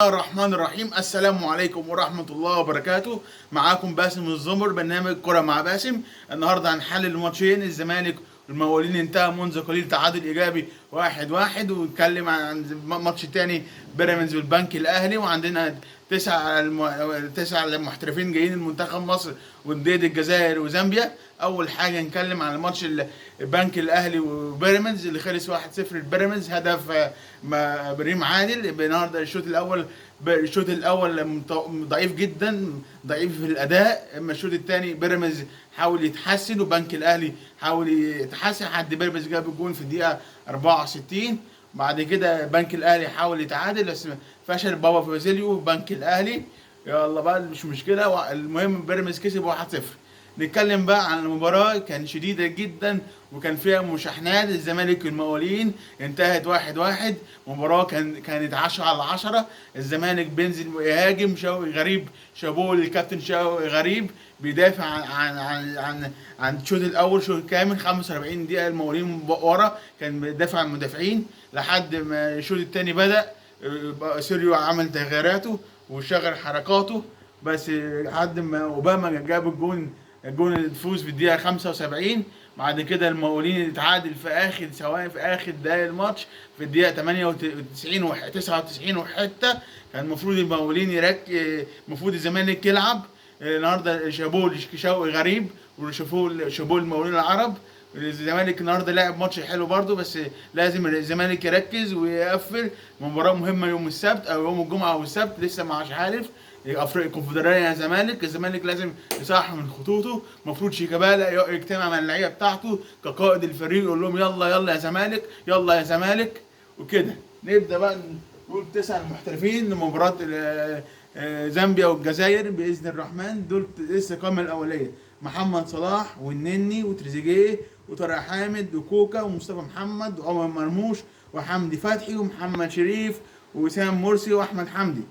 الرحمن الرحيم. السلام عليكم ورحمة الله وبركاته. معاكم باسم الزمر، برنامج كرة مع باسم. النهاردة هنحلل الماتشين. الزمالك والمقاولين انتهى منذ قليل تعادل إيجابي 1-1، ونتكلم عن الماتش التاني بيراميدز والبنك الأهلي. وعندنا تسع محترفين جايين المنتخب مصر وندية الجزائر وزامبيا. أول حاجة نتكلم عن ماتش البنك الأهلي وبيراميدز اللي خلص 1-0 لبيراميدز، هدف ابراهيم عادل. النهارده الشوط الاول ضعيف جدا، ضعيف في الاداء. اما الشوط الثاني بيراميدز حاول يتحسن وبنك الاهلي حاول يتحسن لحد بيراميدز جاب الجون في الدقيقه 64. بعد كده بنك الاهلي حاول يتعادل بس فشل بابا فازيليو بنك الاهلي. يلا بقى مش مشكله، المهم بيراميدز كسب 1-0. نتكلم بقى عن المباراة. كان شديدة جدا وكان فيها مشاحنات. الزمالك والمقاولين انتهت 1-1. مباراة كانت 10/10. الزمالك بينزل يهاجم، شوقي غريب شابوه للكابتن شوقي غريب بيدافع عن الشوط الأول شوط كامل 45 دقيقة. المقاولين ورا كان بيدافع عن المدافعين لحد ما الشوط الثاني بدأ. سيريو عمل تغييراته وشغل حركاته بس لحد ما اوباما جاب الجون الفوز في الدقيقة 75. بعد كده المقاولين اتعادل في آخر ثواني، في آخر دقايق الماتش في الدقيقة 98 و 99 وحتة. كان المفروض المقاولين المفروض الزمالك يلعب. النهارده شابوه شوقي غريب وشابوه المقاولين العرب. الزمالك النهارده لعب ماتش حلو برضه، بس لازم الزمالك يركز ويقفل. مباراة مهمة يوم السبت أو يوم الجمعة أو السبت، لسه مش عارف. افريقيا الكونفدراليه. الزمالك لازم يصحح من خطوطه. المفروض شيكابالا يجتمع مع اللعيبه بتاعته كقائد الفريق، يقول لهم يلا يلا يا زمالك، يلا يا زمالك وكده. نبدا بقى نقول 9 محترفين لمباراه زامبيا والجزائر باذن الرحمن. دول لسه القائمه الاوليه: محمد صلاح والنني وتريزيجيه وطارق حامد وكوكا ومصطفى محمد وعمر مرموش وحمدي فتحي ومحمد شريف ووسام مرسي واحمد حمدي.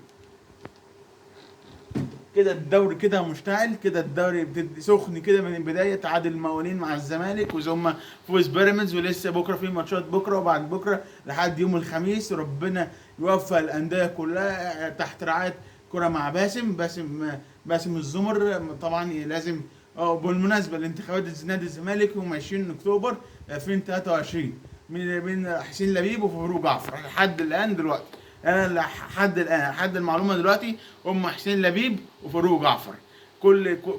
كده الدوري كده مشتعل، كده الدوري سخن كده من البدايه. تعادل المقاولين مع الزمالك وثم فوز بيراميدز، ولسه بكره في ماتشات، بكره وبعد بكره لحد يوم الخميس. ربنا يوفق الانديه كلها تحت رعايه كره مع باسم الزمر. طبعا لازم بالمناسبه الانتخابات نادي الزمالك يوم 20 اكتوبر 2023 من حسين لبيب وفاروق جعفر. لحد الان دلوقتي انا لحد المعلومه دلوقتي هم حسين لبيب وفاروق جعفر.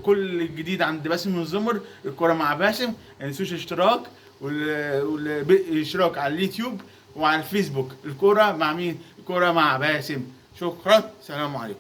كل الجديد عند باسم الزمر الكرة مع باسم. ما تنسوش الاشتراك والاشتراك على اليوتيوب وعلى الفيسبوك. الكرة مع مين؟ الكرة مع باسم. شكرا، سلام عليكم.